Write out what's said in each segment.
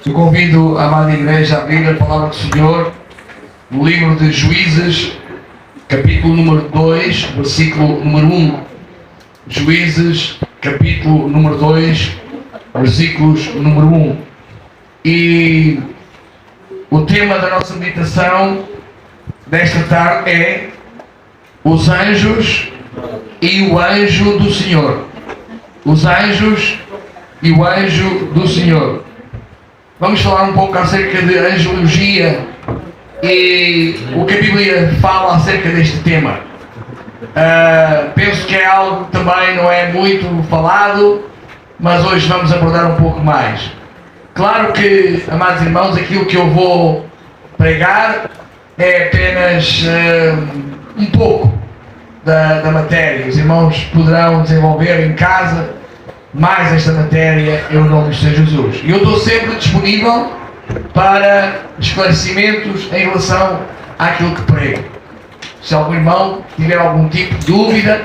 Eu convido a amada igreja a abrir a palavra do Senhor no livro de Juízes, capítulo número 2, versículo número 1. Juízes, capítulo número 2, versículos número 1. E o tema da nossa meditação desta tarde é os anjos e o anjo do Senhor. Os anjos e o anjo do Senhor. Vamos falar um pouco acerca de angelologia e o que a Bíblia fala acerca deste tema. Penso que é algo que também não é muito falado, mas hoje vamos abordar um pouco mais. Claro que, amados irmãos, aquilo que eu vou pregar é apenas um pouco da matéria. Os irmãos poderão desenvolver em casa mais esta matéria em nome do Senhor Jesus. E eu estou sempre disponível para esclarecimentos em relação àquilo que prego. Se algum irmão tiver algum tipo de dúvida,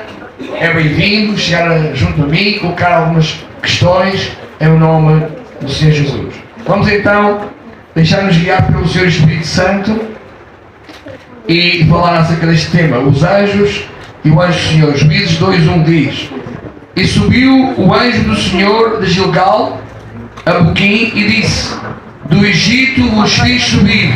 é bem-vindo chegar junto a mim e colocar algumas questões em nome do Senhor Jesus. Vamos então deixar-nos guiar pelo Senhor Espírito Santo e falar acerca deste tema, os anjos e o anjo do Senhor. Juízes 2:1 diz: E subiu o anjo do Senhor de Gilgal a Boquim e disse: Do Egito vos fiz subir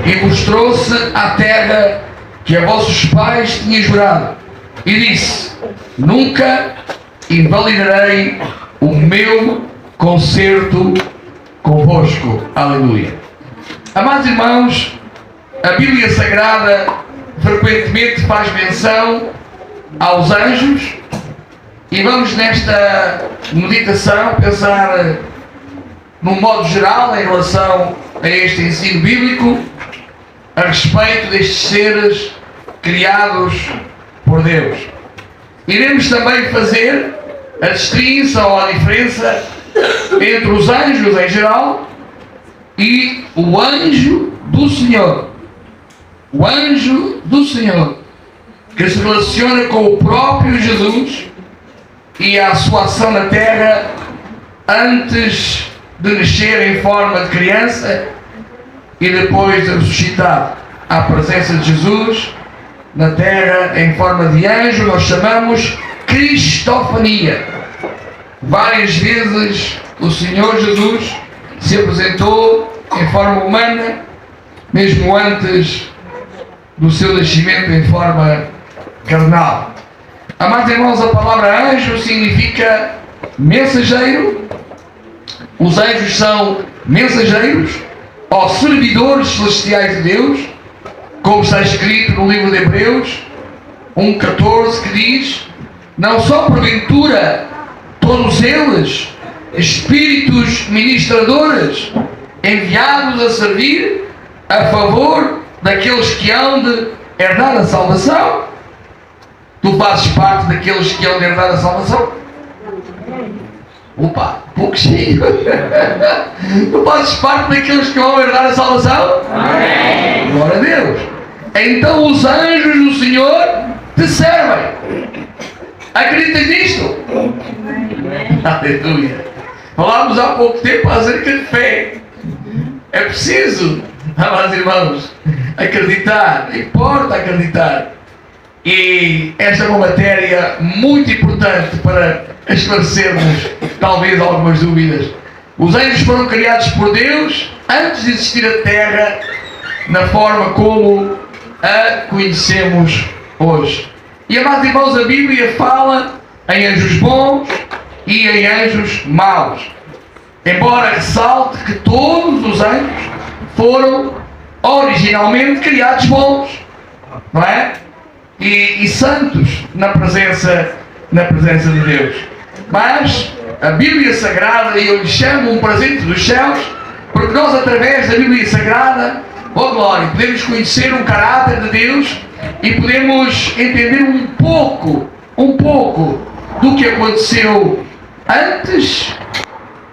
e vos trouxe à terra que a vossos pais tinha jurado. E disse: Nunca invalidarei o meu concerto convosco. Aleluia. Amados irmãos, a Bíblia Sagrada frequentemente faz menção aos anjos. E vamos nesta meditação pensar num modo geral em relação a este ensino bíblico a respeito destes seres criados por Deus. Iremos também fazer a distinção ou a diferença entre os anjos em geral e o anjo do Senhor. O anjo do Senhor, que se relaciona com o próprio Jesus e a sua ação na terra antes de nascer em forma de criança e depois de ressuscitar à presença de Jesus na terra em forma de anjo. Nós chamamos cristofania. Várias vezes o Senhor Jesus se apresentou em forma humana, mesmo antes do seu nascimento em forma carnal. Amados irmãos, a palavra anjo significa mensageiro. Os anjos são mensageiros ou servidores celestiais de Deus, como está escrito no livro de Hebreus 1:14, que diz: Não são porventura todos eles espíritos ministradores enviados a servir a favor daqueles que hão de herdar a salvação? Tu fazes parte daqueles que hão de herdar a salvação? Opa, pouco cheio. Tu fazes parte daqueles que vão herdar a salvação? Amém. Glória a Deus. Então os anjos do Senhor te servem. Acreditas nisto? Aleluia. Falámos há pouco tempo acerca de fé. É preciso, amados irmãos, acreditar. Importa acreditar. E esta é uma matéria muito importante para esclarecermos talvez algumas dúvidas. Os anjos foram criados por Deus antes de existir a terra na forma como a conhecemos hoje. E, amados irmãos, a Bíblia fala em anjos bons e em anjos maus, embora ressalte que todos os anjos foram originalmente criados bons, não é? E santos na presença de Deus. Mas a Bíblia Sagrada, e eu lhe chamo um presente dos céus, porque nós, através da Bíblia Sagrada, oh glória, podemos conhecer um caráter de Deus e podemos entender um pouco do que aconteceu antes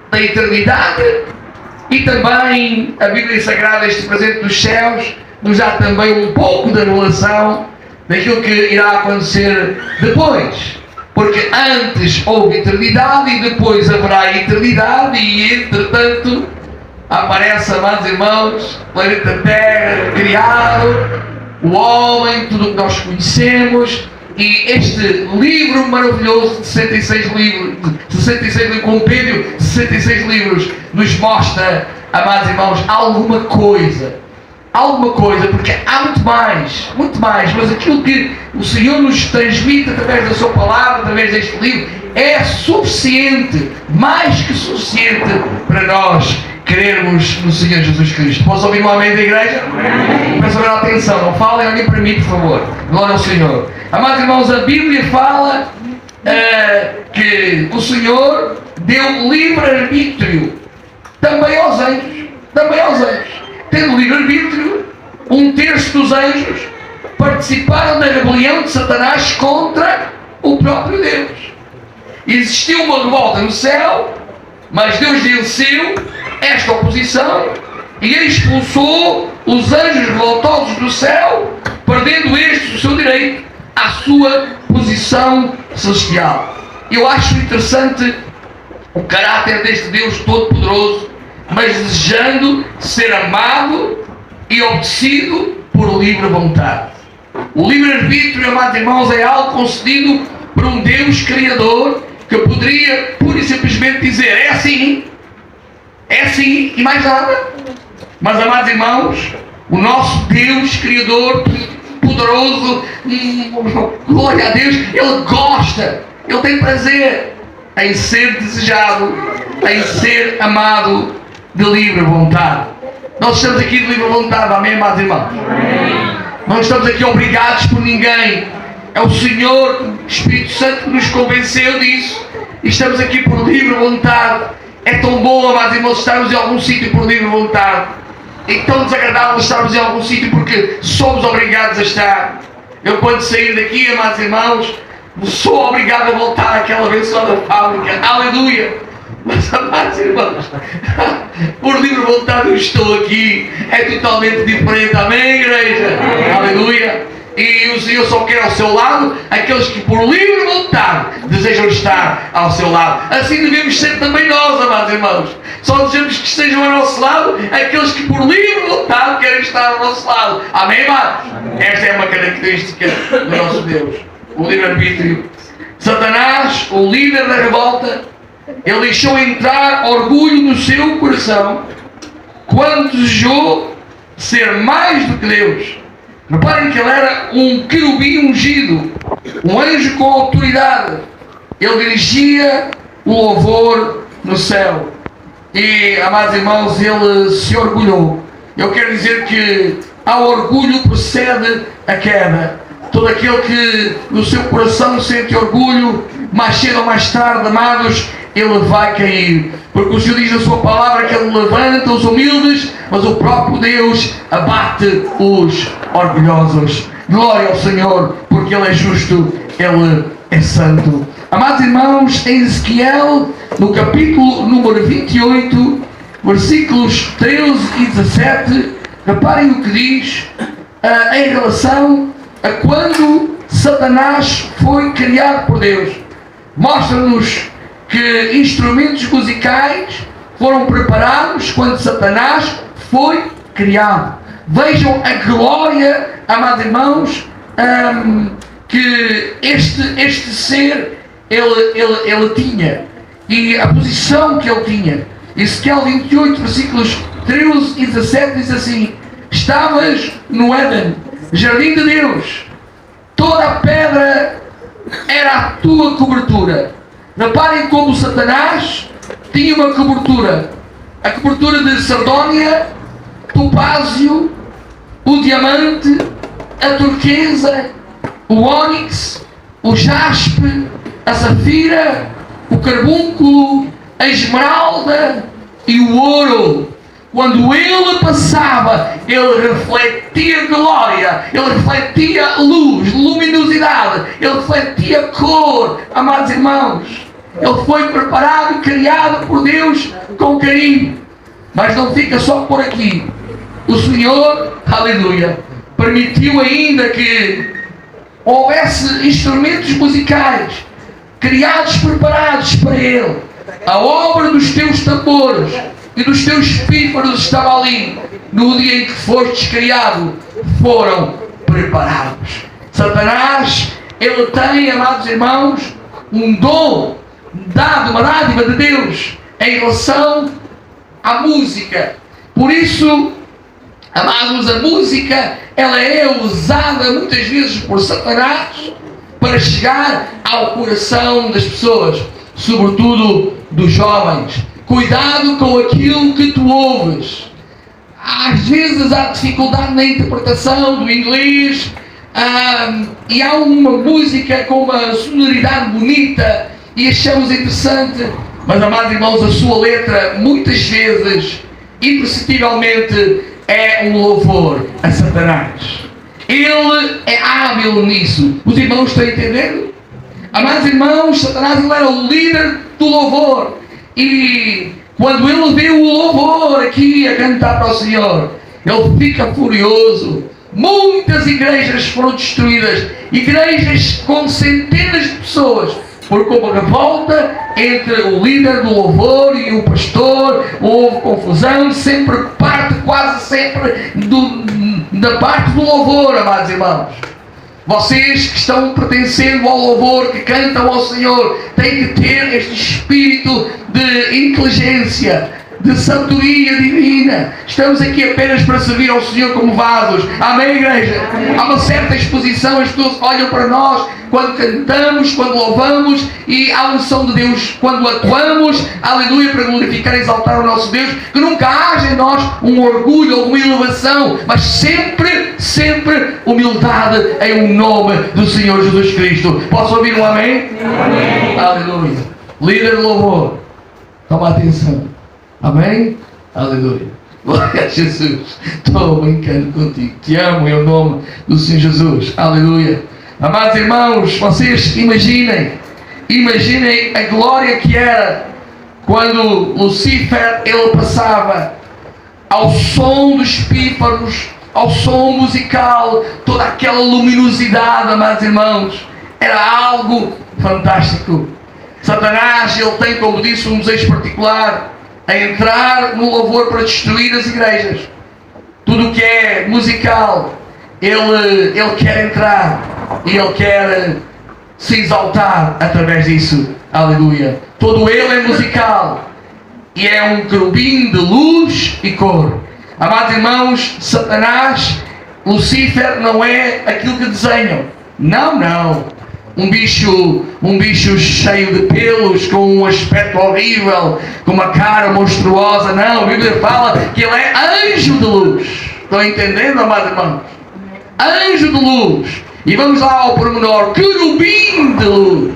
da eternidade. E também a Bíblia Sagrada, este presente dos céus, nos dá também um pouco da revelação daquilo que irá acontecer depois. Porque antes houve eternidade e depois haverá eternidade, e entretanto aparece, amados irmãos, planeta Terra, criado, o homem, tudo o que nós conhecemos, e este livro maravilhoso de 66 livros, compêndio de 66 livros, nos mostra, amados irmãos, alguma coisa, porque há muito mais, mas aquilo que o Senhor nos transmite através da sua palavra, através deste livro, é suficiente, mais que suficiente, para nós querermos no Senhor Jesus Cristo. Posso ouvir um amém da igreja? Amém. Peço agora atenção, não falem, olhem para mim, por favor. Glória ao Senhor. Amados irmãos, a Bíblia fala que o Senhor deu livre-arbítrio também aos anjos. Tendo livre-arbítrio, 1/3 dos anjos participaram da rebelião de Satanás contra o próprio Deus. Existiu uma revolta no céu, mas Deus venceu esta oposição e expulsou os anjos revoltosos do céu, perdendo estes o seu direito à sua posição celestial. Eu acho interessante o caráter deste Deus Todo-Poderoso, mas desejando ser amado e obedecido por livre vontade. O livre-arbítrio, amados irmãos, é algo concedido por um Deus Criador que eu poderia pura e simplesmente dizer é assim e mais nada. Mas, amados irmãos, o nosso Deus Criador poderoso, glória a Deus, Ele gosta, Ele tem prazer em ser desejado, em ser amado de livre vontade. Nós estamos aqui de livre vontade, amém, amados irmãos? Amém. Não estamos aqui obrigados por ninguém. É o Senhor, o Espírito Santo, que nos convenceu disso. E estamos aqui por livre vontade. É tão bom, amados irmãos, estarmos em algum sítio por livre vontade. É tão desagradável estarmos em algum sítio porque somos obrigados a estar. Eu, quando sair daqui, amados irmãos, sou obrigado a voltar àquela abençoada fábrica. Aleluia! Mas, amados irmãos, por livre vontade eu estou aqui. É totalmente diferente. Amém, igreja? Aleluia! E o Senhor só quer ao seu lado aqueles que por livre vontade desejam estar ao seu lado. Assim devemos ser também nós, amados irmãos. Só desejamos que estejam ao nosso lado aqueles que por livre vontade querem estar ao nosso lado. Amém, amados? Esta é uma característica do nosso Deus. O livre-arbítrio. Satanás, o líder da revolta, ele deixou entrar orgulho no seu coração quando desejou ser mais do que Deus. Reparem que ele era um querubim ungido, um anjo com autoridade. Ele dirigia o louvor no céu. E, amados irmãos, ele se orgulhou. Eu quero dizer que ao orgulho precede a queda. Todo aquele que no seu coração sente orgulho, mais cedo ou mais tarde, amados, ele vai cair. Porque o Senhor diz na sua palavra que Ele levanta os humildes, mas o próprio Deus abate os orgulhosos. Glória ao Senhor, porque Ele é justo, Ele é santo. Amados irmãos, em Ezequiel, no capítulo número 28, versículos 13 e 17, reparem o que diz em relação a quando Satanás foi criado por Deus. Mostra-nos que instrumentos musicais foram preparados quando Satanás foi criado. Vejam a glória, amados irmãos, que este ser ele tinha, e a posição que ele tinha. Ezequiel 28, versículos 13 e 17 diz assim: estavas no Éden, jardim de Deus, toda a pedra era a tua cobertura. Reparem como Satanás tinha uma cobertura. A cobertura de sardónia, topázio, o diamante, a turquesa, o ónix, o jaspe, a safira, o carbúnculo, a esmeralda e o ouro. Quando ele passava, ele refletia glória, ele refletia luz, luminosidade, ele refletia cor. Amados irmãos, ele foi preparado e criado por Deus com carinho. Mas não fica só por aqui. O Senhor, aleluia, permitiu ainda que houvesse instrumentos musicais criados, preparados para Ele. A obra dos teus tambores e dos teus pífaros estava ali, no dia em que foste criado, foram preparados. Satanás, ele tem, amados irmãos, um dom dado, uma dádiva de Deus em relação à música. Por isso, amados, a música, ela é usada muitas vezes por Satanás para chegar ao coração das pessoas, sobretudo dos jovens. Cuidado com aquilo que tu ouves. Às vezes há dificuldade na interpretação do inglês, e há uma música com uma sonoridade bonita e achamos interessante, mas, amados irmãos, a sua letra muitas vezes, imperceptivelmente, é um louvor a Satanás. Ele é hábil nisso. Os irmãos estão entendendo? Amados irmãos, Satanás, ele era o líder do louvor. E quando ele vê o louvor aqui a cantar para o Senhor, ele fica furioso. Muitas igrejas foram destruídas. Igrejas com centenas de pessoas. Porque houve uma revolta entre o líder do louvor e o pastor. Houve confusão, quase sempre da parte do louvor, amados irmãos. Vocês que estão pertencendo ao louvor, que cantam ao Senhor, têm que ter este espírito de inteligência, de sabedoria divina. Estamos aqui apenas para servir ao Senhor como vasos. Amém, igreja? Há uma certa exposição, as pessoas olham para nós quando cantamos, quando louvamos, e há a unção de Deus quando atuamos, aleluia, para glorificar e exaltar o nosso Deus. Que nunca haja em nós um orgulho ou uma elevação, mas sempre humildade em o nome do Senhor Jesus Cristo. Posso ouvir um amém? Amém. Aleluia. Líder de louvor, toma atenção. Amém? Aleluia. Glória a Jesus. Estou brincando contigo. Te amo em nome do Senhor Jesus. Aleluia. Amados irmãos, vocês imaginem a glória que era quando Lucifer, ele passava ao som dos pífaros, ao som musical, toda aquela luminosidade, amados irmãos. Era algo fantástico. Satanás, ele tem, como disse, um desejo particular a entrar no louvor para destruir as igrejas. Tudo o que é musical, ele quer entrar e ele quer se exaltar através disso. Aleluia. Todo ele é musical e é um querubim de luz e cor. Amados irmãos, Satanás, Lucifer não é aquilo que desenham. Não. Um bicho cheio de pelos, com um aspecto horrível, com uma cara monstruosa. Não, a Bíblia fala que ele é anjo de luz. Estão entendendo, amados irmãos? Anjo de luz. E vamos lá ao pormenor, querubim de luz.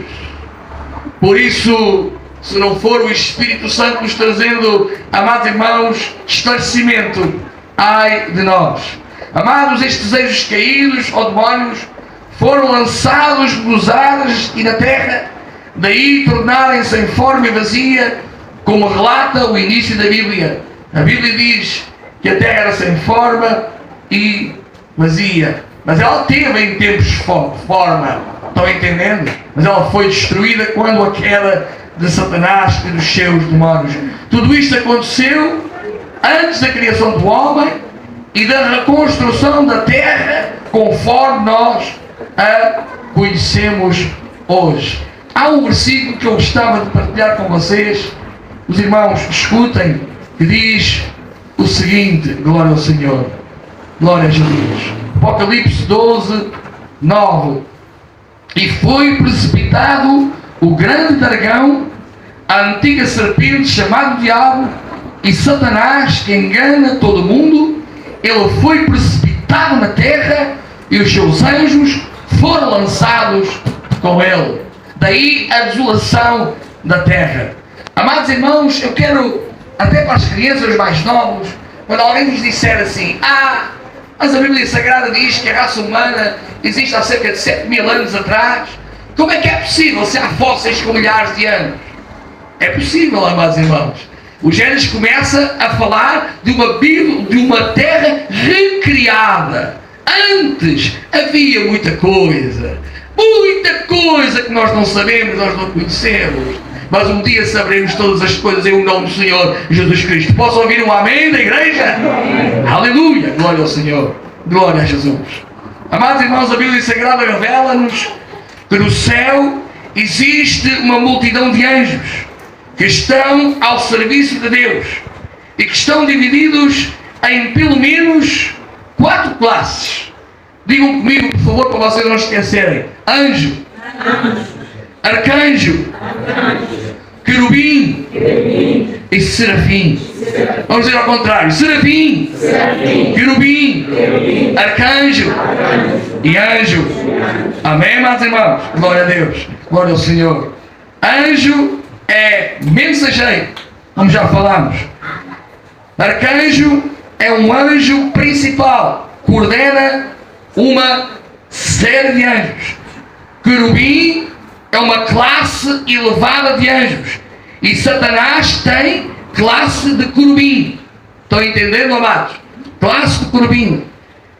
Por isso, se não for o Espírito Santo nos trazendo, amados irmãos, esclarecimento, ai de nós. Amados, estes desejos caídos, ou demónios, foram lançados nos ares e na terra, daí tornarem-se em forma e vazia, como relata o início da Bíblia. A Bíblia diz que a terra era sem forma e vazia, mas ela teve em tempos forma, estão entendendo? Mas ela foi destruída quando a queda de Satanás e dos seus demónios. Tudo isto aconteceu antes da criação do homem e da reconstrução da terra, conforme nós a conhecemos hoje. Há um versículo que eu gostava de partilhar com vocês, os irmãos escutem, que diz o seguinte: glória ao Senhor, glória a Jesus. Apocalipse 12, 9. E foi precipitado o grande dragão, a antiga serpente, chamado Diabo e Satanás, que engana todo mundo. Ele foi precipitado na terra e os seus anjos foram lançados com ele. Daí a desolação da terra. Amados irmãos, eu quero, até para as crianças mais novas, quando alguém nos disser assim: mas a Bíblia Sagrada diz que a raça humana existe há cerca de 7.000 anos atrás, como é que é possível se há fósseis com milhares de anos? É possível, amados irmãos. O Gênesis começa a falar de uma terra recriada. Antes havia muita coisa que nós não sabemos, nós não conhecemos. mas um dia saberemos todas as coisas em nome do Senhor Jesus Cristo. Posso ouvir um amém da igreja? Aleluia! Glória ao Senhor. Glória a Jesus. Amados irmãos, a Bíblia Sagrada revela-nos que no céu existe uma multidão de anjos que estão ao serviço de Deus e que estão divididos em pelo menos 4 classes. Digam comigo, por favor, para vocês não esquecerem: anjo, arcanjo, querubim e serafim. Vamos dizer ao contrário: serafim, querubim, arcanjo e anjo. Amém, amados irmãos? Glória a Deus, glória ao Senhor. Anjo é mensageiro, como já falámos. Arcanjo é um anjo principal, coordena uma série de anjos. Querubim é uma classe elevada de anjos. E Satanás tem classe de querubim. Estão entendendo, amados? Classe de querubim.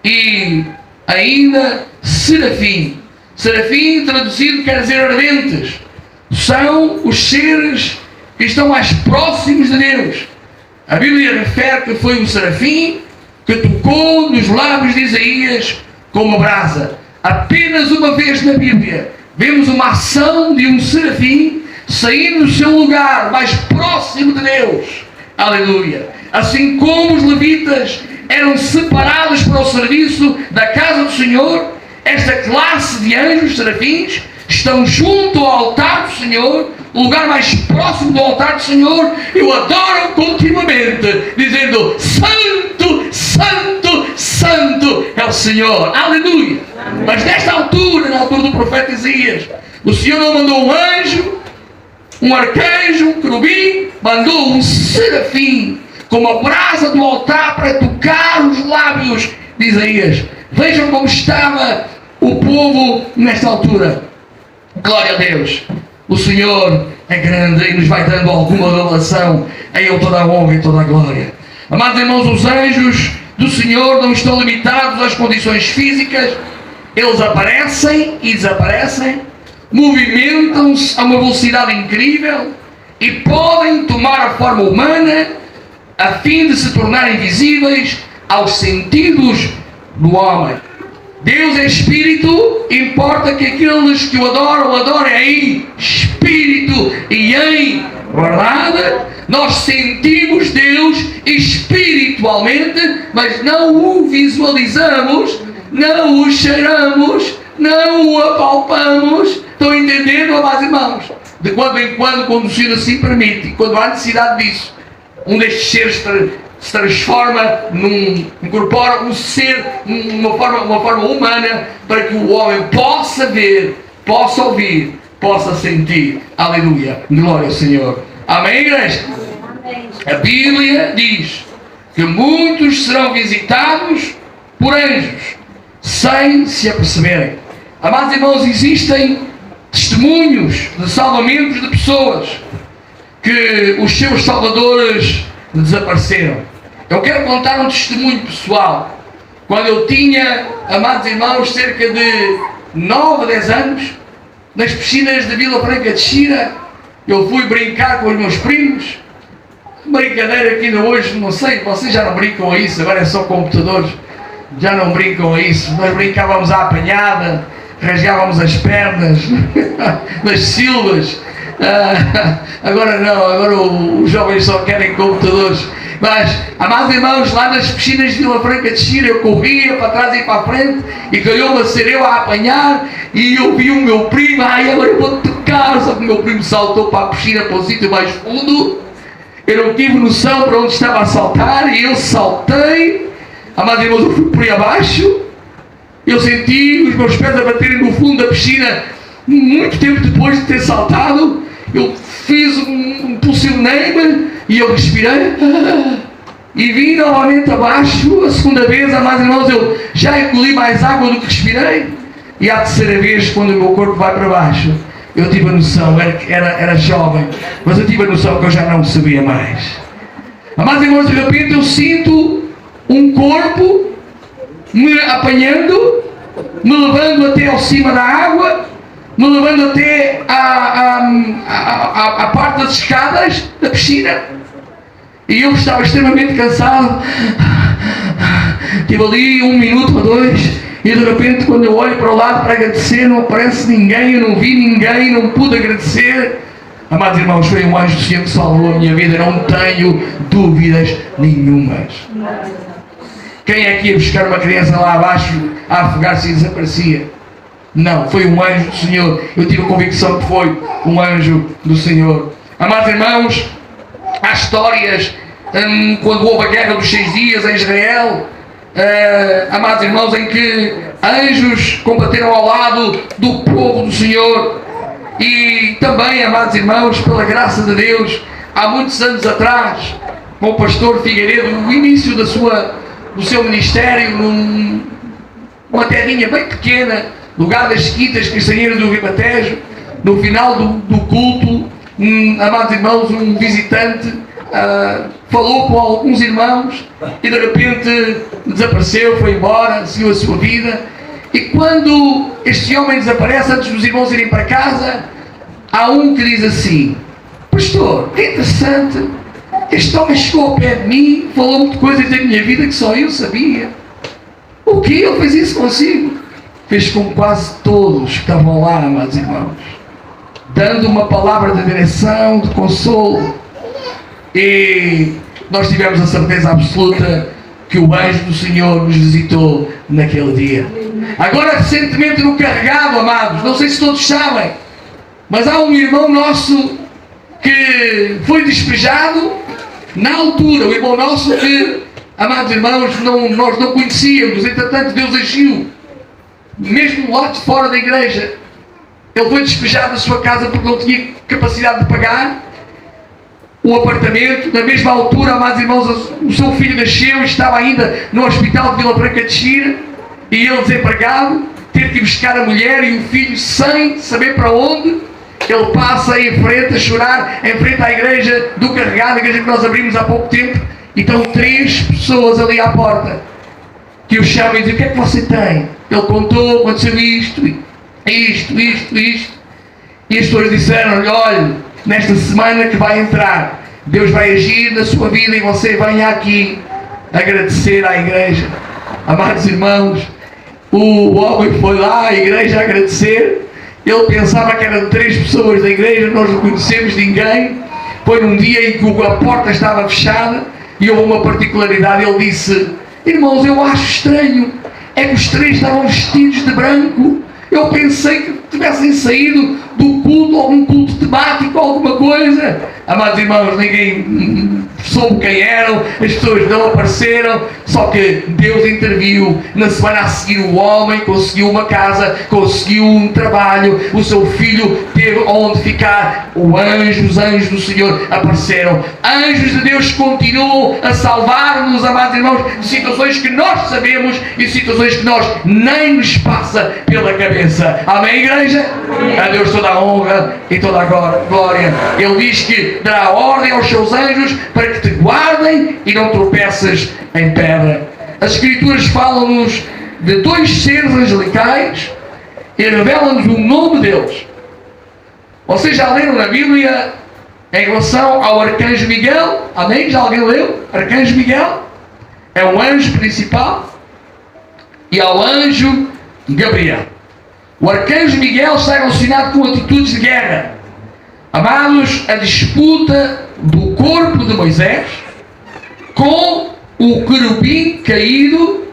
E ainda serafim. Serafim, traduzido, quer dizer ardentes. São os seres que estão mais próximos de Deus. A Bíblia refere que foi um serafim que tocou nos lábios de Isaías como brasa. Apenas uma vez na Bíblia vemos uma ação de um serafim sair do seu lugar mais próximo de Deus. Aleluia! Assim como os levitas eram separados para o serviço da casa do Senhor, esta classe de anjos serafins estão junto ao altar do Senhor, o lugar mais próximo do altar do Senhor, e o adoram continuamente, dizendo: Santo, Santo, Santo é o Senhor. Aleluia! Mas nesta altura, na altura do profeta Isaías, o Senhor não mandou um anjo, um arcanjo, um querubim, mandou um serafim com a brasa do altar para tocar os lábios de Isaías. Vejam como estava o povo nesta altura. Glória a Deus. O Senhor é grande e nos vai dando alguma revelação. A Ele toda a honra e toda a glória. Amados irmãos, os anjos do Senhor não estão limitados às condições físicas. Eles aparecem e desaparecem, movimentam-se a uma velocidade incrível e podem tomar a forma humana a fim de se tornarem visíveis aos sentidos do homem. Deus é Espírito, importa que aqueles que o adorem em Espírito e em verdade. Nós sentimos Deus espiritualmente, mas não o visualizamos, não o cheiramos, não o apalpamos. Estão entendendo, amados irmãos? De quando em quando, quando o Senhor assim permite, e quando há necessidade disso, um destes seres se transforma incorpora um ser, uma forma humana, para que o homem possa ver, possa ouvir, possa sentir. Aleluia, glória ao Senhor. Amém, igreja? Amém. A Bíblia diz que muitos serão visitados por anjos, sem se aperceberem. Amados irmãos, existem testemunhos de salvamentos de pessoas que os seus salvadores desapareceram. Eu quero contar um testemunho pessoal. Quando eu tinha, amados irmãos, cerca de 9 a 10 anos, nas piscinas da Vila Franca de Xira, eu fui brincar com os meus primos. Brincadeira que ainda hoje, não sei, vocês já não brincam a isso, agora é só computadores, já não brincam a isso. Nós brincávamos à apanhada, rasgávamos as pernas nas silvas. Agora não, agora os jovens só querem computadores. Mas, amados irmãos, lá nas piscinas de Vila Franca de Xira, eu corria para trás e para a frente, e calhou-me a ser eu a apanhar, e eu vi o meu primo, agora eu vou tocar, só que o meu primo saltou para a piscina, para o sítio mais fundo. Eu não tive noção para onde estava a saltar, e eu saltei. Amados irmãos, eu fui por aí abaixo, eu senti os meus pés a baterem no fundo da piscina, muito tempo depois de ter saltado. Eu fiz impulsionei-me e eu respirei e vim novamente abaixo. A segunda vez, amados irmãos, eu já engoli mais água do que respirei, e a terceira vez, quando o meu corpo vai para baixo, eu tive a noção, era jovem, mas eu tive a noção que eu já não sabia mais. Amados irmãos, de repente eu sinto um corpo me apanhando, me levando até ao cima da água, me levando até à parte das escadas da piscina. E eu estava extremamente cansado. Estive ali 1 minuto ou 2. E de repente, quando eu olho para o lado para agradecer, não aparece ninguém, eu não vi ninguém, não pude agradecer. Amados irmãos, foi um anjo do Senhor que salvou a minha vida, não tenho dúvidas nenhumas. Quem é que ia buscar uma criança lá abaixo a afogar-se e desaparecia? Não, foi um anjo do Senhor. Eu tive a convicção que foi um anjo do Senhor. Amados irmãos, há histórias, quando houve a guerra dos 6 dias em Israel, amados irmãos, em que anjos combateram ao lado do povo do Senhor. E também, amados irmãos, pela graça de Deus, há muitos anos atrás, com o pastor Figueiredo, no início do seu ministério, numa terrinha bem pequena, lugar das Quintas Castanheiras do Ribatejo, no final do culto, amados irmãos, um visitante falou com alguns irmãos e de repente desapareceu, foi embora, seguiu a sua vida. E quando este homem desaparece, antes dos irmãos irem para casa, há um que diz assim: pastor, que interessante, este homem chegou ao pé de mim, falou-me de coisas da minha vida que só eu sabia. O que? Ele fez isso consigo? Fez com quase todos que estavam lá, amados irmãos, dando uma palavra de direção, de consolo. E nós tivemos a certeza absoluta que o anjo do Senhor nos visitou naquele dia. Agora, recentemente no Carregado, amados, não sei se todos sabem, mas há um irmão nosso que foi despejado na altura, o irmão nosso que, amados irmãos, nós não conhecíamos, entretanto Deus agiu, mesmo lá de fora da igreja. Ele foi despejado da sua casa porque não tinha capacidade de pagar o apartamento. Na mesma altura, amados irmãos, o seu filho nasceu e estava ainda no hospital de Vila Franca de Xira, e ele desempregado, teve que ir buscar a mulher e o filho sem saber para onde. Ele passa em frente a chorar, em frente à igreja do Carregado, a igreja que nós abrimos há pouco tempo, e estão 3 pessoas ali à porta que o chamam e dizem: o que é que você tem? Ele contou, aconteceu isto, e as pessoas disseram-lhe: olha, nesta semana que vai entrar, Deus vai agir na sua vida e você venha aqui agradecer à igreja. Amados irmãos, o homem foi lá à igreja a agradecer. Ele pensava que eram 3 pessoas da igreja, nós não conhecemos ninguém. Foi num dia em que a porta estava fechada e houve uma particularidade. Ele disse: irmãos, eu acho estranho, é que os 3 estavam vestidos de branco. Eu pensei que tivessem saído do culto, algum culto temático, alguma coisa. Amados irmãos, ninguém soube quem eram, as pessoas não apareceram, só que Deus interviu. Na semana a seguir o homem conseguiu uma casa, conseguiu um trabalho, o seu filho teve onde ficar. Os anjos do Senhor apareceram. Anjos de Deus continuam a salvar-nos, amados irmãos, de situações que nós sabemos e situações que nós nem nos passa pela cabeça. Amém, igreja? A Deus toda a honra e toda a glória. Ele diz que dará ordem aos seus anjos para que te guardem e não tropeças em pedra. As Escrituras falam-nos de 2 seres angelicais e revelam-nos o nome deles. Vocês já leram na Bíblia em relação ao arcanjo Miguel? Amém? Já alguém leu? Arcanjo Miguel é um anjo principal e ao anjo Gabriel. O arcanjo Miguel está relacionado com atitudes de guerra. Amados, a disputa do corpo de Moisés com o querubim caído,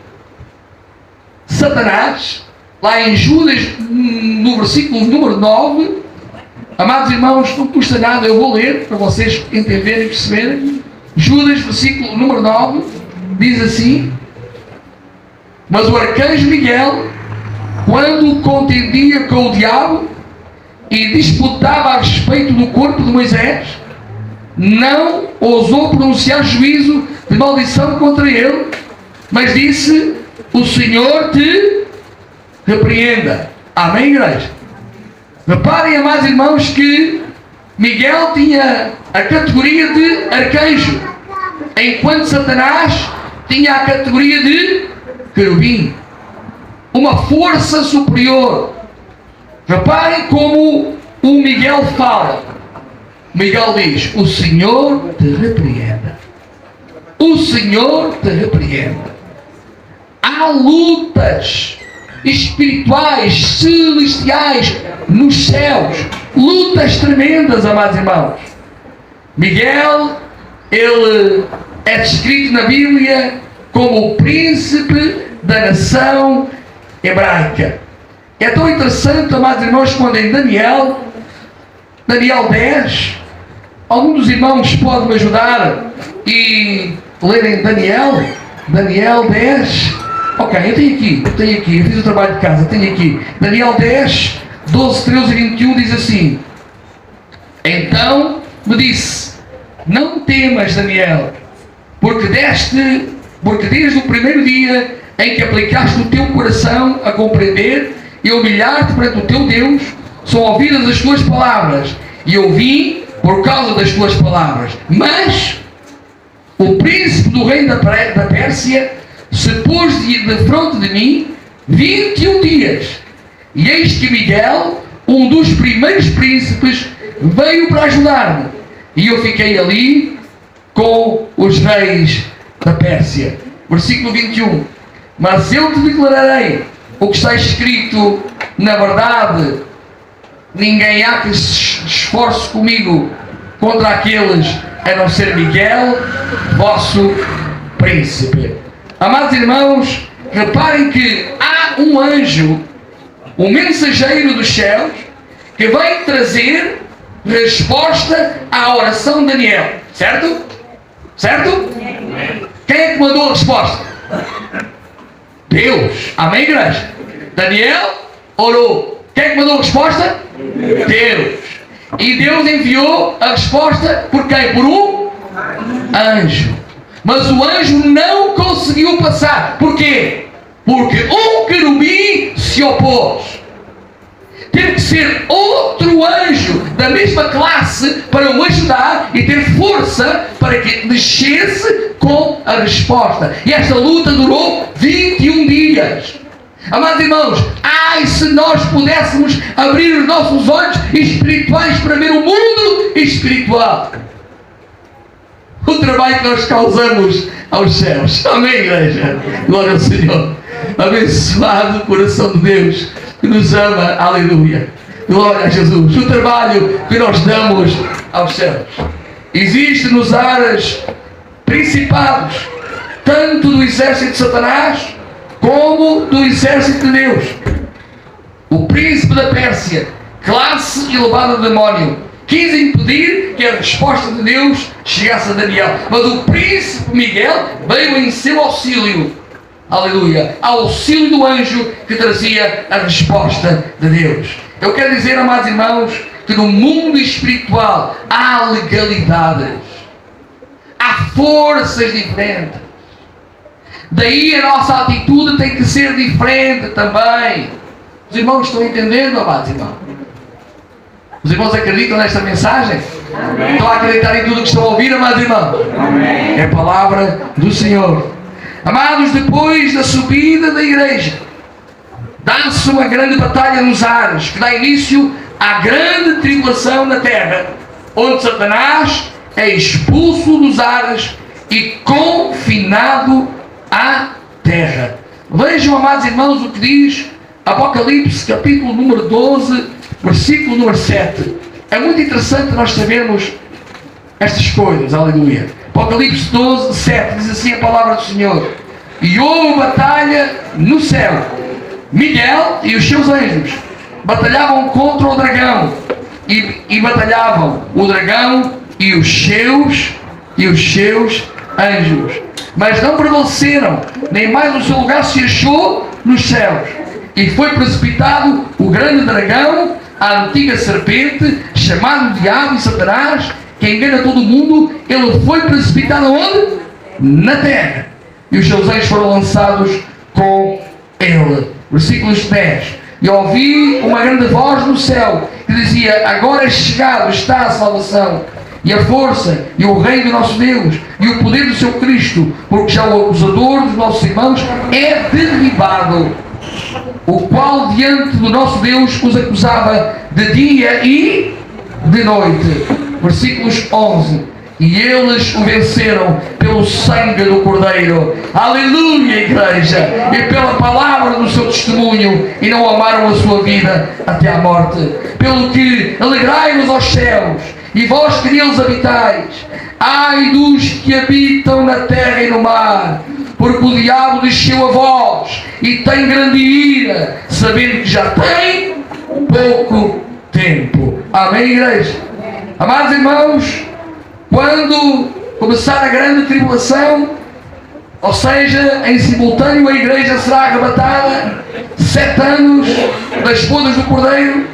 Satanás, lá em Judas, no versículo número 9. Amados irmãos, não custa nada, eu vou ler para vocês entenderem e perceberem. Judas, versículo número 9, diz assim: mas o arcanjo Miguel, quando contendia com o diabo e disputava a respeito do corpo de Moisés, não ousou pronunciar juízo de maldição contra ele, mas disse: o Senhor te repreenda. Amém, igreja? Reparem, amados irmãos, que Miguel tinha a categoria de arcanjo, enquanto Satanás tinha a categoria de querubim. Uma força superior Reparem como o Miguel fala. Miguel diz: o Senhor te repreenda. O Senhor te repreenda. Há lutas espirituais, celestiais nos céus. Lutas tremendas, amados irmãos. Miguel, ele é descrito na Bíblia como o príncipe da nação hebraica. É tão interessante, amados irmãos, quando em Daniel 10, algum dos irmãos pode me ajudar e lerem Daniel 10. Ok, eu tenho aqui, eu fiz o trabalho de casa, tenho aqui. Daniel 10, 12, 13 e 21 diz assim: então me disse: não temas, Daniel, porque desde o primeiro dia em que aplicaste o teu coração a compreender e humilhar-te perante o teu Deus, são ouvidas as tuas palavras, e eu vim por causa das tuas palavras. Mas o príncipe do reino da Pérsia se pôs de frente de mim 21 dias, e eis que Miguel, um dos primeiros príncipes, veio para ajudar-me, e eu fiquei ali com os reis da Pérsia. Versículo 21. Mas eu te declararei o que está escrito: na verdade, ninguém há que se esforce comigo contra aqueles, a não ser Miguel, vosso príncipe. Amados irmãos, reparem que há um anjo, um mensageiro dos céus, que vai trazer resposta à oração de Daniel. Certo? Certo? Quem é que mandou a resposta? Deus. Amém, igreja? Daniel orou. Quem é que mandou a resposta? Deus. E Deus enviou a resposta por quem? Por um anjo. Mas o anjo não conseguiu passar. Porquê? Porque um querubim se opôs. Teve que ser outro anjo da mesma classe para o ajudar e ter força para que descesse com a resposta. E esta luta durou 21 dias. Amados irmãos, ai se nós pudéssemos abrir os nossos olhos espirituais para ver o mundo espiritual. O trabalho que nós causamos aos céus. Amém, igreja? Glória ao Senhor. Abençoado o coração de Deus que nos ama. Aleluia. Glória a Jesus. O trabalho que nós damos aos céus. Existe nos ares principados, tanto do exército de Satanás como do exército de Deus. O príncipe da Pérsia, classe elevada de demónio, quis impedir que a resposta de Deus chegasse a Daniel. Mas o príncipe Miguel veio em seu auxílio. Aleluia. Auxílio do anjo que trazia a resposta de Deus. Eu quero dizer, amados irmãos, que no mundo espiritual há legalidades. Há forças diferentes. Daí a nossa atitude tem que ser diferente também. Os irmãos estão entendendo, amados irmãos? Os irmãos acreditam nesta mensagem? Amém. Estão a acreditar em tudo que estão a ouvir, amados irmãos? Amém. É a palavra do Senhor. Amados, depois da subida da igreja, dá-se uma grande batalha nos ares, que dá início à grande tribulação na terra, onde Satanás é expulso dos ares e confinado à terra. Vejam, amados irmãos, o que diz Apocalipse, capítulo número 12, versículo número 7. É muito interessante nós sabermos estas coisas. Aleluia. Apocalipse 12, 7 diz assim a palavra do Senhor: e houve batalha no céu. Miguel e os seus anjos batalhavam contra o dragão, e batalhavam o dragão e os seus anjos, mas não prevaleceram, nem mais o seu lugar se achou nos céus. E foi precipitado o grande dragão, a antiga serpente, chamado Diabo e Satanás, que engana todo mundo. Ele foi precipitado onde? Na terra. E os seus anjos foram lançados com ele. Versículos 10. E ouvi uma grande voz no céu que dizia: agora chegado está a salvação, e a força, e o reino do nosso Deus, e o poder do seu Cristo, porque já o acusador dos nossos irmãos é derribado. o qual diante do nosso Deus os acusava de dia e de noite. Versículos 11. E eles o venceram pelo sangue do Cordeiro. Aleluia, igreja! E pela palavra do seu testemunho, e não amaram a sua vida até à morte. Pelo que alegrai-vos aos céus, e vós que neles habitais. Ai dos que habitam na terra e no mar, porque o diabo desceu a vós e tem grande ira, sabendo que já tem pouco tempo. Amém, igreja? Amados irmãos, quando começar a grande tribulação, ou seja, em simultâneo a igreja será arrebatada, 7 anos das bodas do Cordeiro,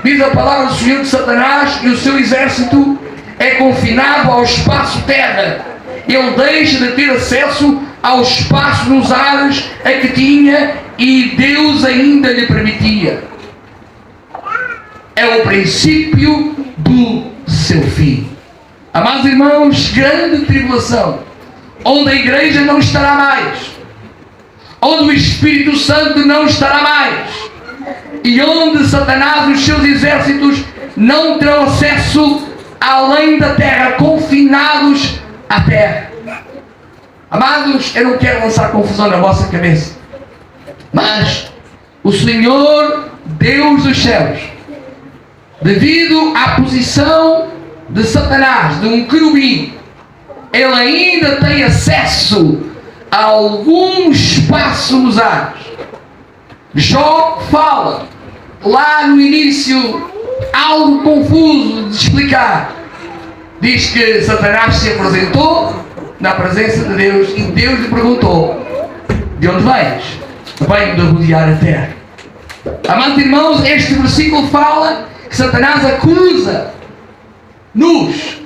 diz a palavra do Senhor, que Satanás e o seu exército é confinado ao espaço terra. Ele deixa de ter acesso ao espaço nos ares a que tinha, e Deus ainda lhe permitia. É o princípio do seu fim. Amados irmãos, grande tribulação, onde a igreja não estará mais, onde o Espírito Santo não estará mais, e onde Satanás e os seus exércitos não terão acesso além da terra, confinados à terra. Amados, eu não quero lançar confusão na vossa cabeça, mas o Senhor, Deus dos céus, devido à posição de Satanás, de um querubim, ele ainda tem acesso a algum espaço nos ares. Jó fala lá no início algo confuso de explicar. Diz que Satanás se apresentou na presença de Deus e Deus lhe perguntou: de onde vens? Venho de rodear a terra. Amados irmãos, este versículo fala que Satanás acusa-nos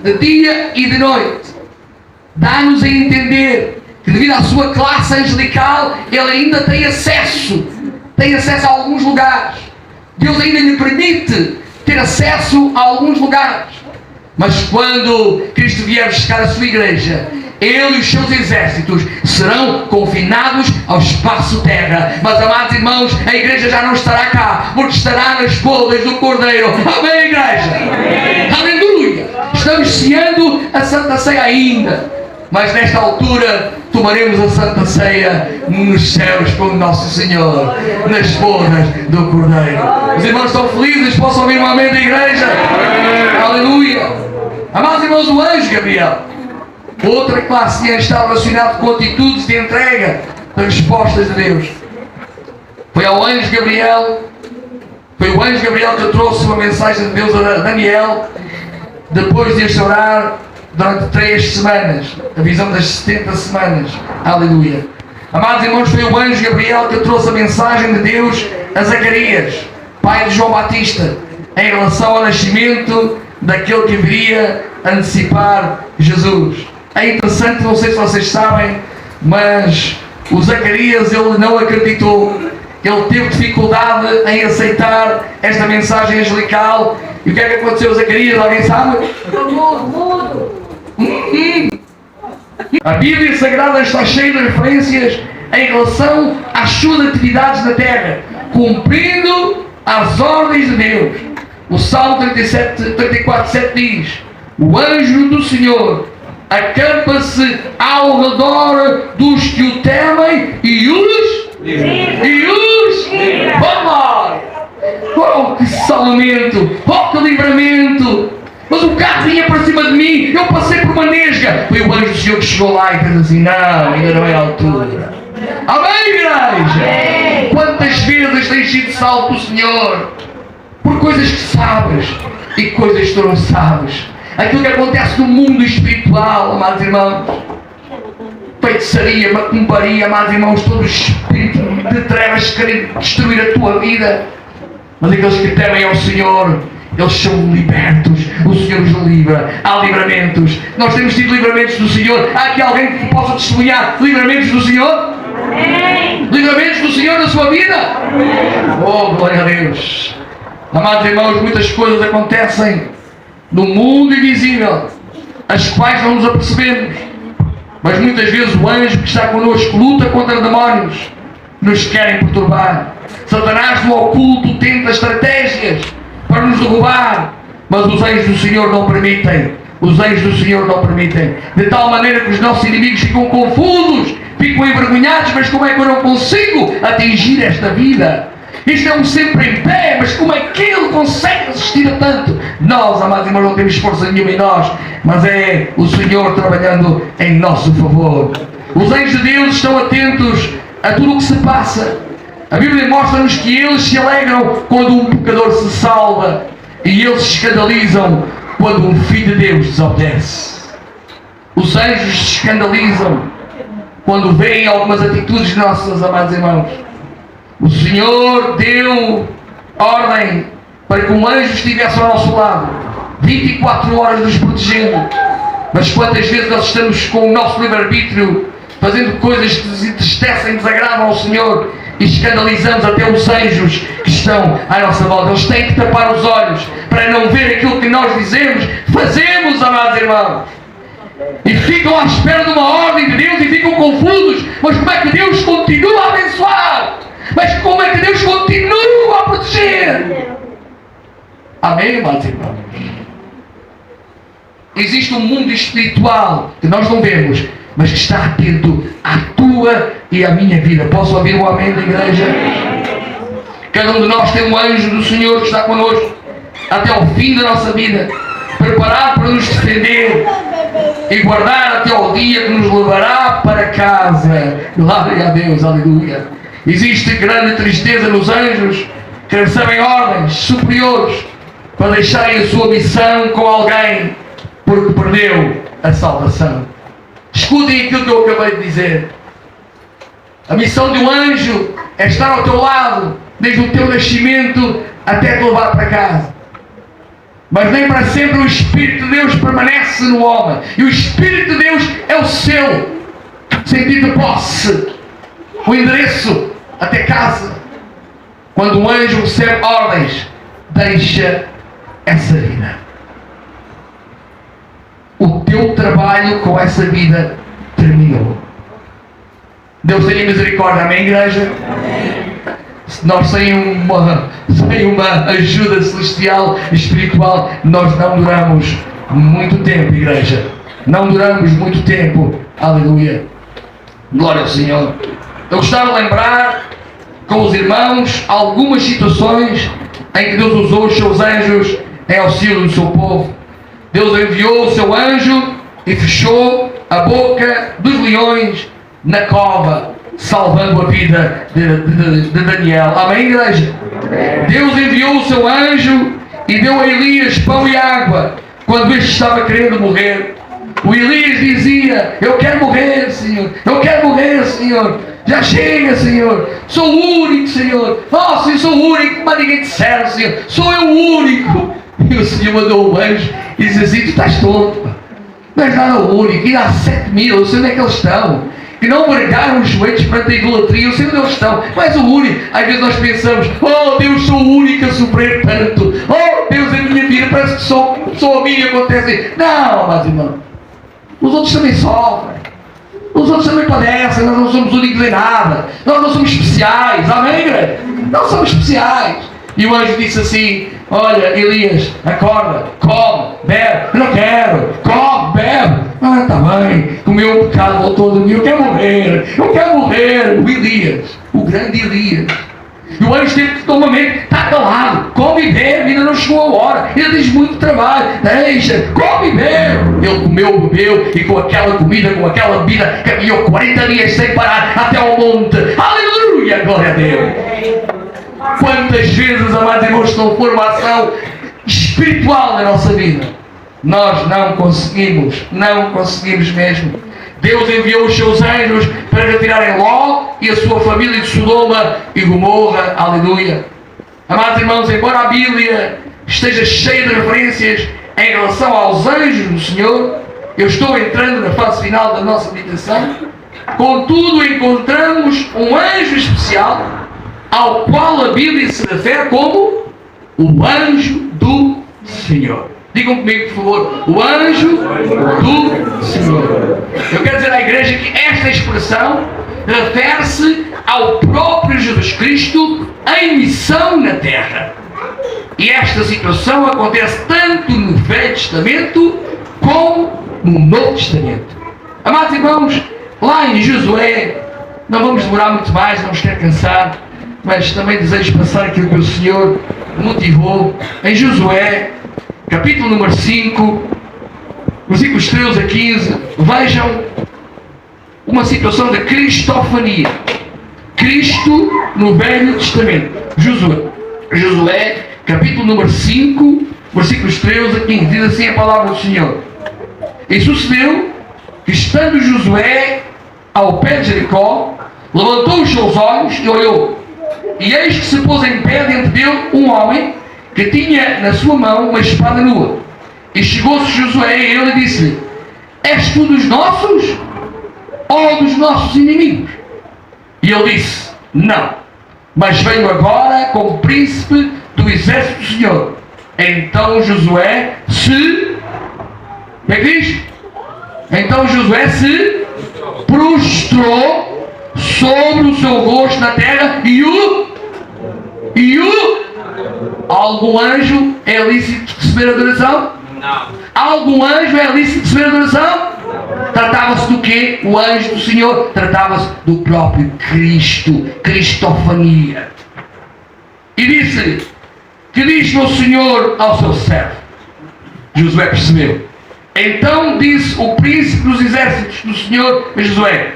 de dia e de noite. Dá-nos a entender que devido à sua classe angelical ele ainda tem acesso a alguns lugares. Deus ainda lhe permite ter acesso a alguns lugares. Mas quando Cristo vier buscar a sua igreja, ele e os seus exércitos serão confinados ao espaço terra. Mas, amados irmãos, a igreja já não estará cá, porque estará nas bodas do Cordeiro. Amém, igreja? Amém. Aleluia! Estamos ceando a Santa Ceia ainda, mas nesta altura tomaremos a Santa Ceia nos céus com o nosso Senhor, nas bodas do Cordeiro. Os irmãos estão felizes? Possam ouvir um amém da igreja? Amém. Aleluia! Amados irmãos, o anjo Gabriel, outra classe está relacionada com atitudes de entrega de respostas de Deus. Foi o anjo Gabriel que trouxe uma mensagem de Deus a Daniel, depois de este orar durante 3 semanas, a visão das 70 semanas. Aleluia! Amados irmãos, foi o anjo Gabriel que trouxe a mensagem de Deus a Zacarias, pai de João Batista, em relação ao nascimento daquele que viria antecipar Jesus. É interessante, não sei se vocês sabem, mas o Zacarias, ele não acreditou, ele teve dificuldade em aceitar esta mensagem angelical. E o que é que aconteceu a Zacarias? Alguém sabe? A Bíblia Sagrada está cheia de referências em relação às suas atividades na terra, cumprindo as ordens de Deus. O Salmo 34:7 diz: o anjo do Senhor acampa-se ao redor dos que o temem e os vamos lá! Oh, que salvamento! Oh, que livramento! Mas o carro vinha para cima de mim, eu passei por uma nesga. Foi o anjo do Senhor que chegou lá e fez assim: não, ainda não é a altura. Amém, igreja? Amém. Quantas vezes tens sido salvo do Senhor por coisas que sabes e coisas que tu não sabes? Aquilo que acontece no mundo espiritual, amados irmãos, feitiçaria, macumbaria, amados irmãos, todo o espírito de trevas que querem destruir a tua vida. Mas aqueles que temem ao Senhor, eles são libertos. O Senhor os livra. Há livramentos. Nós temos tido livramentos do Senhor. Há aqui alguém que possa testemunhar livramentos do Senhor? Amém. Livramentos do Senhor na sua vida? Amém. Oh, glória a Deus. Amados irmãos, muitas coisas acontecem no mundo invisível, as quais não nos apercebemos. Mas muitas vezes o anjo que está connosco luta contra demónios que nos querem perturbar. Satanás do oculto tenta estratégias para nos derrubar, mas os anjos do Senhor não permitem. Os anjos do Senhor não permitem. De tal maneira que os nossos inimigos ficam confusos, ficam envergonhados. Mas como é que eu não consigo atingir esta vida? Isto é um sempre em pé, mas como é que ele consegue resistir a tanto? Nós, amados irmãos, não temos força nenhuma em nós, mas é o Senhor trabalhando em nosso favor. Os anjos de Deus estão atentos a tudo o que se passa. A Bíblia mostra-nos que eles se alegram quando um pecador se salva, e eles se escandalizam quando um filho de Deus desobedece. Os anjos se escandalizam quando veem algumas atitudes nossas, amados irmãos. O Senhor deu ordem para que um anjo estivesse ao nosso lado, 24 horas nos protegendo. Mas quantas vezes nós estamos com o nosso livre-arbítrio fazendo coisas que nos entristecem, desagradam ao Senhor, e escandalizamos até os anjos que estão à nossa volta. Eles têm que tapar os olhos para não ver aquilo que nós dizemos, fazemos, amados irmãos. E ficam à espera de uma ordem de Deus e ficam confusos. Mas como é que Deus continua a abençoar? Mas como é que Deus continua a proteger? Amém, amados irmãos? Existe um mundo espiritual que nós não vemos, mas que está atento à tua e à minha vida. Posso ouvir um amém da igreja? Cada um de nós tem um anjo do Senhor que está connosco até ao fim da nossa vida, preparado para nos defender e guardar até ao dia que nos levará para casa. Glória a Deus, aleluia. Existe grande tristeza nos anjos que recebem ordens superiores para deixarem a sua missão com alguém porque perdeu a salvação. Escutem aquilo que eu acabei de dizer. A missão de um anjo é estar ao teu lado desde o teu nascimento até te levar para casa. Mas nem para sempre o Espírito de Deus permanece no homem. E o Espírito de Deus é o seu sentido de posse, o endereço até casa. Quando um anjo recebe ordens, deixa essa vida. O teu trabalho com essa vida terminou. Deus tenha misericórdia, amém, igreja? Amém. Nós sem uma ajuda celestial, espiritual, nós não duramos muito tempo, igreja. Não duramos muito tempo. Aleluia. Glória ao Senhor. Eu gostava de lembrar com os irmãos algumas situações em que Deus usou os seus anjos em auxílio do seu povo. Deus enviou o seu anjo e fechou a boca dos leões na cova, salvando a vida de Daniel. Amém, igreja? Deus enviou o seu anjo e deu a Elias pão e água quando este estava querendo morrer. O Elias dizia: eu quero morrer, Senhor, eu quero morrer, Senhor, já chega, Senhor, sou o único, Senhor, oh, Senhor, sou o único, mas ninguém te serve, Senhor, sou eu o único. E o Senhor mandou o anjo e disse assim: tu estás tonto, não és nada o único, e há 7.000, eu sei onde é que eles estão, que não vergaram os joelhos perante a idolatria, eu sei onde eles estão, não és o único. Às vezes nós pensamos: oh Deus, sou o único a sofrer tanto, oh Deus, a minha vida parece que só a mim acontece. Não, amados irmãos, os outros também sofrem, os outros também padecem, nós não somos únicos em nada, nós não somos especiais, amém, igreja? Não somos especiais. E o anjo disse assim: olha, Elias, acorda, come, bebe. Eu não quero, come, bebe. Ah, está bem, o meu pecado voltou de mim, eu quero morrer, eu quero morrer. O Elias, o grande Elias. E o anjo teve que tomar mente: está calado, come e bebe, ainda não chegou a hora, ainda tens muito trabalho, deixa, come e bebe. Ele comeu, bebeu, e com aquela comida, com aquela bebida, caminhou 40 dias sem parar até ao monte. Aleluia, glória a Deus. Quantas vezes, amados irmãos, se não for uma ação espiritual na nossa vida, nós não conseguimos mesmo. Deus enviou os seus anjos para retirarem Ló e a sua família de Sodoma e Gomorra. Aleluia. Amados irmãos, embora a Bíblia esteja cheia de referências em relação aos anjos do Senhor, eu estou entrando na fase final da nossa meditação. Contudo, encontramos um anjo especial ao qual a Bíblia se refere como o anjo do Senhor. Digam comigo, por favor: o anjo do Senhor. Eu quero dizer à igreja que esta expressão refere-se ao próprio Jesus Cristo em missão na terra. E esta situação acontece tanto no Velho Testamento como no Novo Testamento. Amados irmãos, lá em Josué, não vamos demorar muito mais, não nos quer cansar, mas também desejo passar aquilo que o Senhor motivou. Em Josué, capítulo número 5, versículos 13 a 15, vejam uma situação de cristofania. Cristo no Velho Testamento. Josué, capítulo número 5, versículos 13 a 15, diz assim a palavra do Senhor. E sucedeu que, estando Josué ao pé de Jericó, levantou os seus olhos e olhou. E eis que se pôs em pé diante dele um homem que tinha na sua mão uma espada nua. E chegou-se Josué a ele e disse-lhe: És tu dos nossos ou dos nossos inimigos? E ele disse: Não, mas venho agora como príncipe do exército do Senhor. Então Josué se... O que é que diz? Então Josué se prostrou sobre o seu rosto na terra e algum anjo é lícito receber adoração? Não. Algum anjo é lícito receber adoração? Tratava-se do quê? O anjo do Senhor tratava-se do próprio Cristo, cristofania. E disse: Que diz meu Senhor ao seu servo? Josué percebeu. Então disse o príncipe dos exércitos do Senhor a Josué: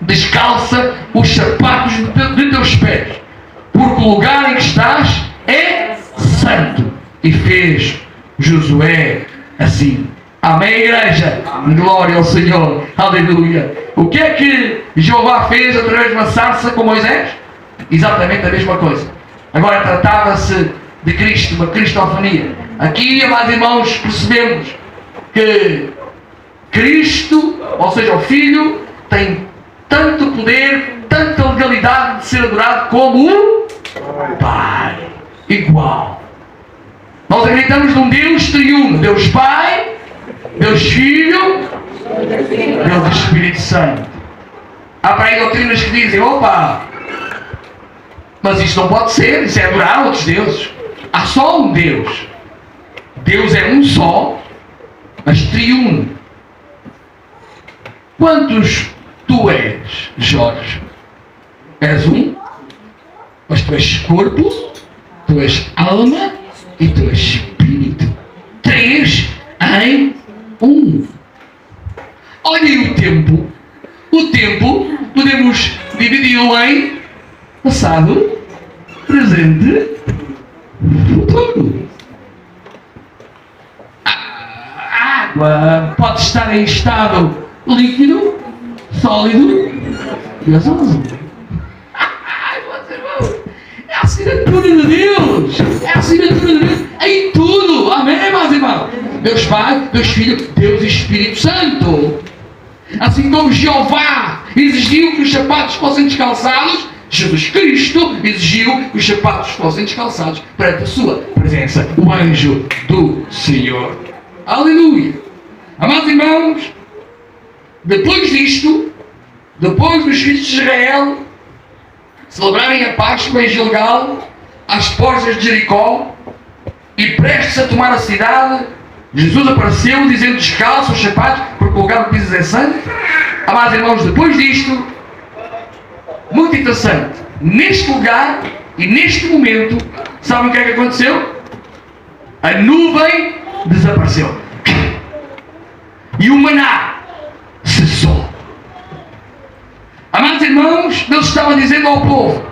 Descalça os sapatos de teus pés, porque o lugar em que estás é santo. E fez Josué assim. Amém, igreja? Glória ao Senhor. Aleluia. O que é que Jeová fez através de uma sarça com Moisés? Exatamente a mesma coisa. Agora tratava-se de Cristo, uma cristofania. Aqui, amados irmãos, percebemos que Cristo, ou seja, o Filho, tem tanto poder, tanta legalidade de ser adorado como o Pai. Igual. Nós acreditamos num Deus triuno. Deus Pai, Deus Filho, Deus Espírito Santo. Há para aí doutrinas que dizem: opa, mas isto não pode ser, isso é adorar outros deuses. Há só um Deus. Deus é um só, mas triuno. Quantos tu és, Jorge? És um, mas tu és corpo, tu és alma e tu és espírito. Três em um. Olhem o tempo. O tempo podemos dividi-lo em passado, presente, futuro. A água pode estar em estado líquido, sólido e gasoso. É a assinatura de Deus. É a assinatura de Deus em tudo. Amém, meus irmãos? Deus Pai, Deus Filho, Deus Espírito Santo. Assim como Jeová exigiu que os sapatos fossem descalçados, Jesus Cristo exigiu que os sapatos fossem descalçados perante a sua presença, o anjo do Senhor. Aleluia! Amados irmãos, depois disto, depois dos filhos de Israel celebrarem a Páscoa em Gilgal, às portas de Jericó, e prestes a tomar a cidade, Jesus apareceu dizendo: descalça os sapatos, porque o lugar do piso é santo. Amados irmãos, depois disto, muito interessante, neste lugar e neste momento, sabem o que é que aconteceu? A nuvem desapareceu e o maná cessou. Amados irmãos, Deus estava dizendo ao povo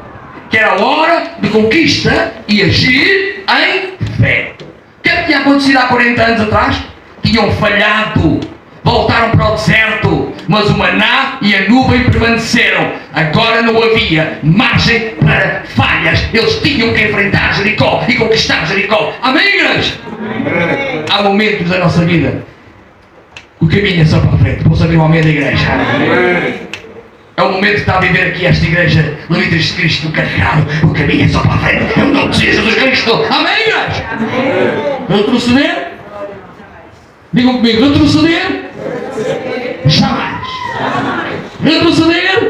que era hora de conquista e agir em fé. O que é que tinha acontecido há 40 anos atrás? Tinham falhado, voltaram para o deserto, mas o maná e a nuvem permaneceram. Agora não havia margem para falhas. Eles tinham que enfrentar Jericó e conquistar Jericó. Amém, igreja? Amém. Há momentos da nossa vida que o caminho é só para a frente. Posso abrir o amém da igreja? Amém. É o momento que está a viver aqui esta igreja, Levitas de Cristo carregado. O caminho é só para a frente. Eu não preciso de Jesus Cristo. Amém, igreja? Amém. Retroceder? Digam comigo, retroceder? Jamais. Retroceder?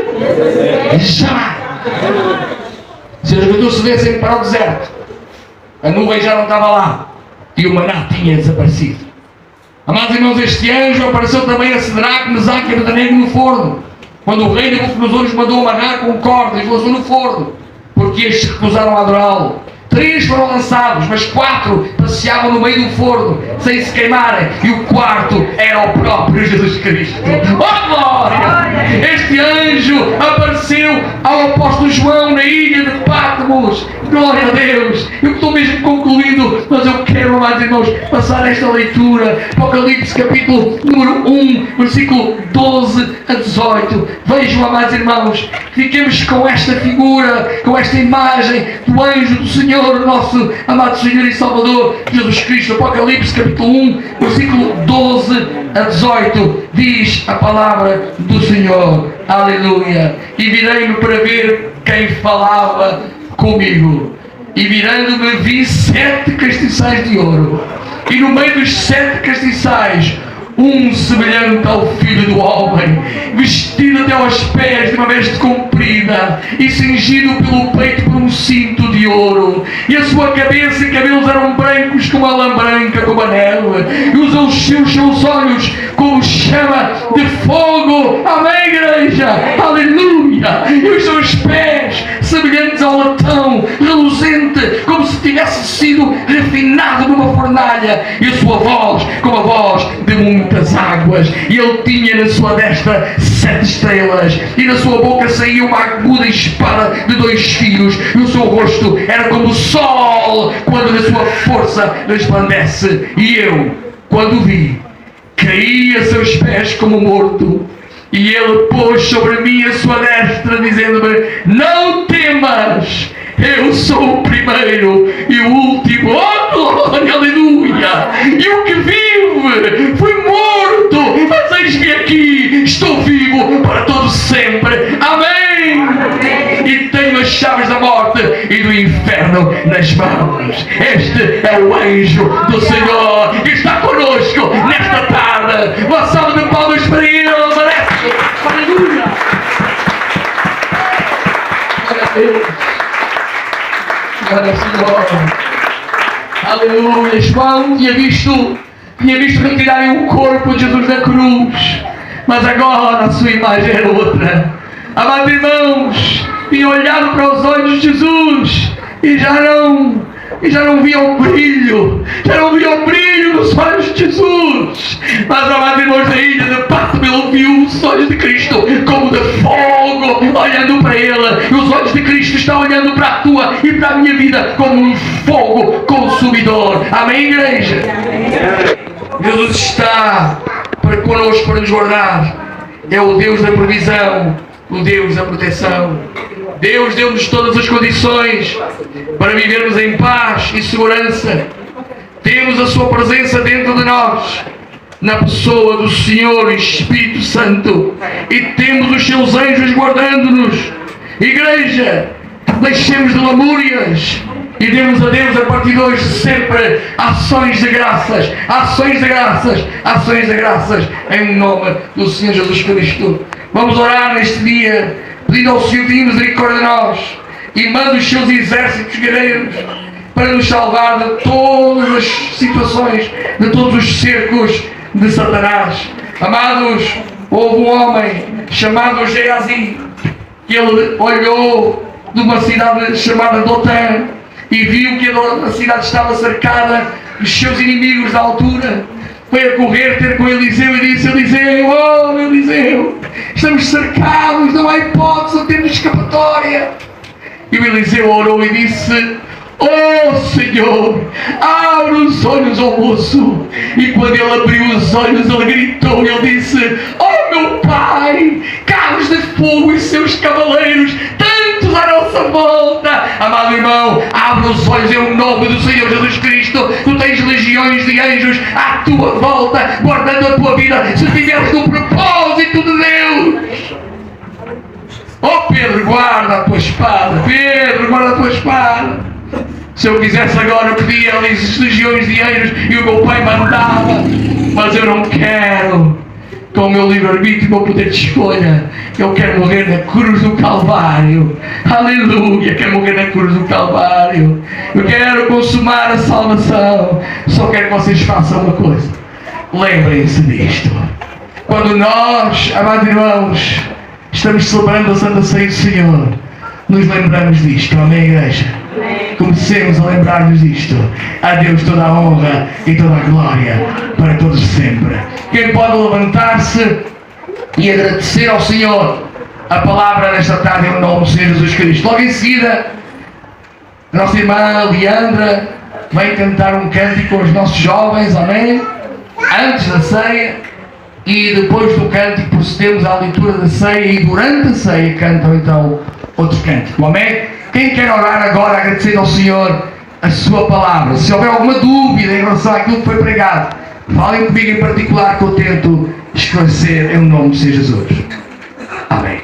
jamais. Se as pessoas se dessem para o deserto, a nuvem já não estava lá e o maná tinha desaparecido. Amados irmãos, este anjo apareceu também a Cedraque, Mesaque e Abednego no forno, quando o rei Nabucodonosor os mandou amarrar com cordas e lançou no forno, porque estes recusaram a adorá-lo. 3 foram lançados, mas 4 passeavam no meio do forno, sem se queimarem, e o quarto era o próprio Jesus Cristo. Oh glória! Este anjo apareceu ao apóstolo João na ilha de Patmos. Glória a Deus! Eu estou mesmo concluindo, mas eu quero, amados irmãos, passar esta leitura. Apocalipse capítulo número 1, versículo 12 a 18. Vejam, amados irmãos, fiquemos com esta figura, com esta imagem do anjo do Senhor, nosso amado Senhor e Salvador Jesus Cristo. Apocalipse capítulo 1, versículo 12 a 18, diz a palavra do Senhor. Aleluia! E virei-me para ver quem falava comigo, e virando-me vi 7 castiçais de ouro, e no meio dos 7 castiçais um semelhante ao Filho do Homem, vestido até aos pés de uma veste comprida e cingido pelo peito por um cinto de ouro, e a sua cabeça e cabelos eram brancos como a lã branca, como a neve, e os seus olhos como chama de fogo. Amém, igreja? Aleluia! E os seus pés semelhantes ao latão reluzente, como se tivesse sido refinado numa fornalha, e a sua voz como a voz de muitas águas. E ele tinha na sua destra 7 estrelas, e na sua boca saía uma aguda espada de 2 fios, e o seu rosto era como o sol quando na sua força resplandece. E eu, quando vi, caí a seus pés como morto. E ele pôs sobre mim a sua destra, dizendo-me: não temas, eu sou o primeiro e o último. Oh glória, aleluia! E o que vive foi morto, mas eis-me aqui, estou vivo para todo sempre. Amém! E tenho as chaves da morte e do inferno nas mãos. Este é o anjo do Senhor que está conosco nesta tarde. Uma salva de palmas para ele. Aleluia! Glória a Deus! Glória ao Senhor! Aleluia! João tinha visto retirarem o corpo de Jesus da cruz, mas agora a sua imagem era outra. Amados irmãos, tinham olhado para os olhos de Jesus e já não viam o brilho, nos olhos de Jesus. Mas, amados irmãos, na ilha de Patmos, ele viu os olhos de Cristo como de fogo, olhando para ele. E os olhos de Cristo estão olhando para a tua e para a minha vida como um fogo consumidor. Amém, igreja? Jesus está connosco para nos guardar. É o Deus da provisão, o Deus da proteção. Deus deu-nos todas as condições para vivermos em paz e segurança. Temos a sua presença dentro de nós, na pessoa do Senhor Espírito Santo, e temos os seus anjos guardando-nos. Igreja, deixemos de lamúrias e demos a Deus a partir de hoje sempre ações de graças, ações de graças, ações de graças, em nome do Senhor Jesus Cristo. Vamos orar neste dia, pedindo ao Senhor de misericórdia de nós, e manda os seus exércitos guerreiros para nos salvar de todas as situações, de todos os cercos de Satanás. Amados, houve um homem chamado Geazi, que ele olhou de uma cidade chamada Dotã e viu que a cidade estava cercada dos seus inimigos da altura. Foi a correr ter com Eliseu e disse: Eliseu, oh Eliseu, estamos cercados, não há hipótese, não temos escapatória. E o Eliseu orou e disse: oh Senhor, abre os olhos ao moço. E quando ele abriu os olhos, ele gritou e ele disse: oh meu Pai, carros de fogo e seus cavaleiros, tantos à nossa volta. Amado irmão, abre os olhos em nome do Senhor Jesus Cristo. Tu tens legiões de anjos à tua volta, guardando a tua vida, se tiveres no propósito de Deus. Oh Pedro, guarda a tua espada. Pedro, guarda a tua espada. Se eu quisesse agora, pedia as legiões de anjos e o meu Pai mandava, mas eu não quero. com o meu livre-arbítrio e o meu poder de escolha. Eu quero morrer na cruz do Calvário. Aleluia, quero morrer na cruz do Calvário. Eu quero consumar a salvação. Só quero que vocês façam uma coisa. Lembrem-se disto. Quando nós, amados irmãos, estamos celebrando a Santa Ceia do Senhor, nos lembramos disto. Amém, igreja? Comecemos a lembrar-nos disto. A Deus toda a honra e toda a glória para todos sempre. Quem pode levantar-se e agradecer ao Senhor a palavra nesta tarde em nome do Senhor Jesus Cristo. Logo em seguida, a nossa irmã Leandra vem cantar um cântico com os nossos jovens, amém? Antes da ceia, e depois do cântico procedemos à leitura da ceia, e durante a ceia cantam então outro cântico, amém? Quem quer orar agora agradecendo ao Senhor a sua palavra? Se houver alguma dúvida em relação àquilo que foi pregado, falem comigo em particular, que eu tento esclarecer em nome de Jesus. Amém.